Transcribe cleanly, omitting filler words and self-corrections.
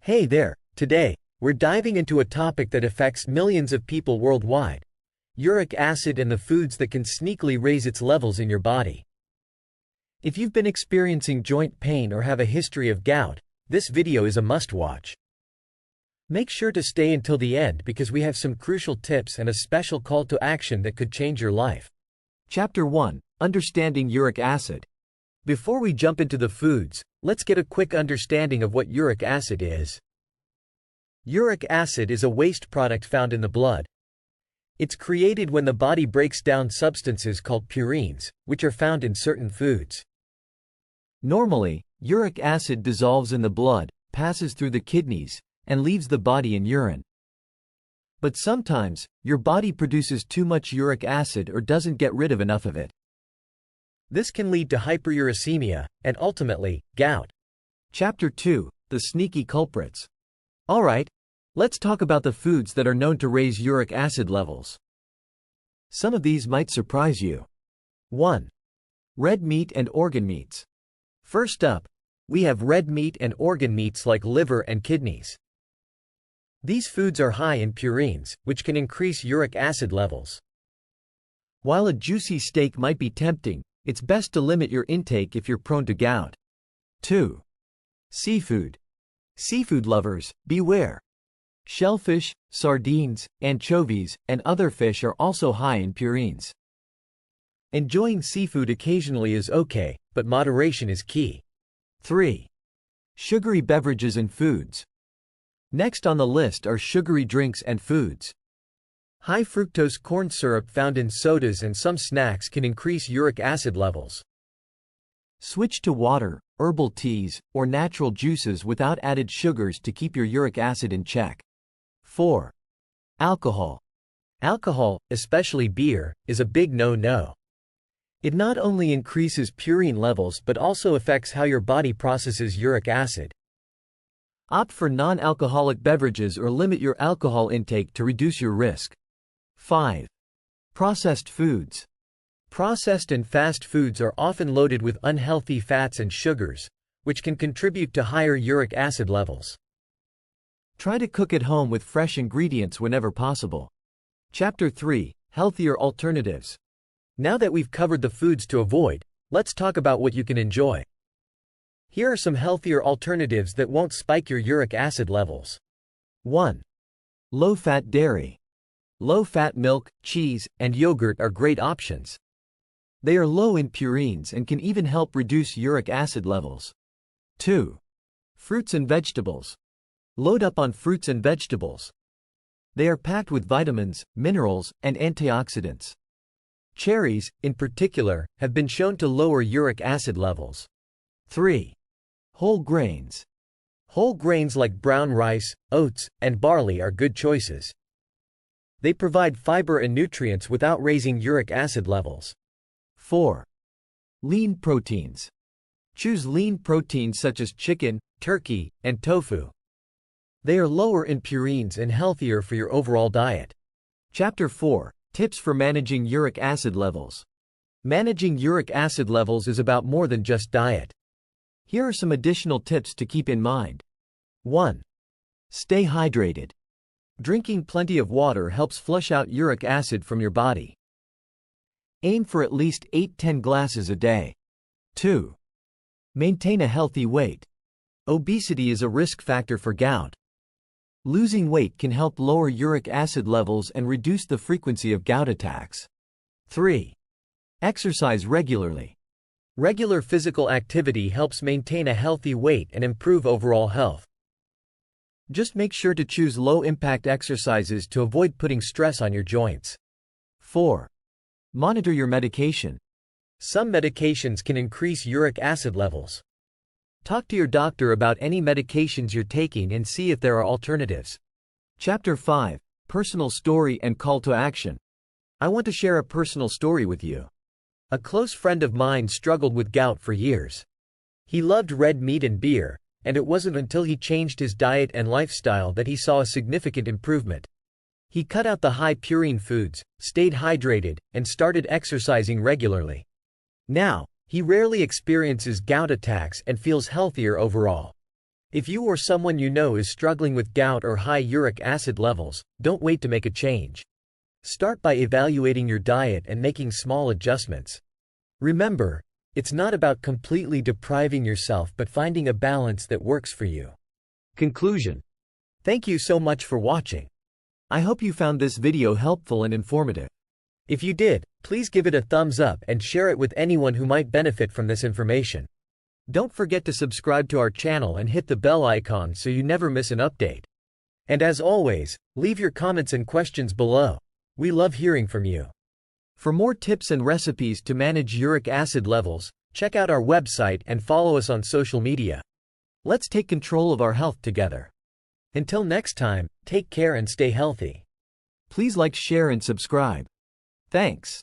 Hey there, today, we're diving into a topic that affects millions of people worldwide: uric acid and the foods that can sneakily raise its levels in your body. If you've been experiencing joint pain or have a history of gout, this video is a must-watch. Make sure to stay until the end because we have some crucial tips and a special call to action that could change your life. Chapter 1: Understanding Uric Acid. Before we jump into the foods, let's get a quick understanding of what uric acid is. Uric acid is a waste product found in the blood. It's created when the body breaks down substances called purines, which are found in certain foods. Normally, uric acid dissolves in the blood, passes through the kidneys, and leaves the body in urine. But sometimes, your body produces too much uric acid or doesn't get rid of enough of it. This can lead to hyperuricemia, and ultimately, gout. Chapter 2: The Sneaky Culprits. Alright, let's talk about the foods that are known to raise uric acid levels. Some of these might surprise you. 1. Red meat and organ meats. First up, we have red meat and organ meats like liver and kidneys. These foods are high in purines, which can increase uric acid levels. While a juicy steak might be tempting, it's best to limit your intake if you're prone to gout. 2. Seafood. Seafood lovers, beware. Shellfish, sardines, anchovies, and other fish are also high in purines. Enjoying seafood occasionally is okay, but moderation is key. 3. Sugary beverages and foods. Next on the list are sugary drinks and foods. High fructose corn syrup found in sodas and some snacks can increase uric acid levels. Switch to water, herbal teas, or natural juices without added sugars to keep your uric acid in check. 4. Alcohol. Alcohol, especially beer, is a big no-no. It not only increases purine levels but also affects how your body processes uric acid. Opt for non-alcoholic beverages or limit your alcohol intake to reduce your risk. 5. Processed foods. Processed and fast foods are often loaded with unhealthy fats and sugars, which can contribute to higher uric acid levels. Try to cook at home with fresh ingredients whenever possible. Chapter 3: Healthier alternatives. Now that we've covered the foods to avoid, let's talk about what you can enjoy. Here are some healthier alternatives that won't spike your uric acid levels. 1. Low-fat dairy. Low-fat milk, cheese, and yogurt are great options. They are low in purines and can even help reduce uric acid levels. 2. Fruits and vegetables. Load up on fruits and vegetables. They are packed with vitamins, minerals, and antioxidants. Cherries, in particular, have been shown to lower uric acid levels. 3. Whole grains. Whole grains like brown rice, oats, and barley are good choices. They provide fiber and nutrients without raising uric acid levels. 4. Lean proteins. Choose lean proteins such as chicken, turkey, and tofu. They are lower in purines and healthier for your overall diet. Chapter 4: Tips for managing uric acid levels. Managing uric acid levels is about more than just diet. Here are some additional tips to keep in mind. 1. Stay hydrated. Drinking plenty of water helps flush out uric acid from your body. Aim for at least 8–10 glasses a day. 2. Maintain a healthy weight. Obesity is a risk factor for gout. Losing weight can help lower uric acid levels and reduce the frequency of gout attacks. 3. Exercise regularly. Regular physical activity helps maintain a healthy weight and improve overall health. Just make sure to choose low-impact exercises to avoid putting stress on your joints. 4. Monitor your medication. Some medications can increase uric acid levels. Talk to your doctor about any medications you're taking and see if there are alternatives. Chapter 5: Personal Story and Call to Action. I want to share a personal story with you. A close friend of mine struggled with gout for years. He loved red meat and beer, and it wasn't until he changed his diet and lifestyle that he saw a significant improvement. He cut out the high purine foods, stayed hydrated, and started exercising regularly. Now, he rarely experiences gout attacks and feels healthier overall. If you or someone you know is struggling with gout or high uric acid levels, don't wait to make a change. Start by evaluating your diet and making small adjustments. Remember, it's not about completely depriving yourself but finding a balance that works for you. Conclusion. Thank you so much for watching. I hope you found this video helpful and informative. If you did, please give it a thumbs up and share it with anyone who might benefit from this information. Don't forget to subscribe to our channel and hit the bell icon so you never miss an update. And as always, leave your comments and questions below. We love hearing from you. For more tips and recipes to manage uric acid levels, check out our website and follow us on social media. Let's take control of our health together. Until next time, take care and stay healthy. Please like, share and subscribe. Thanks.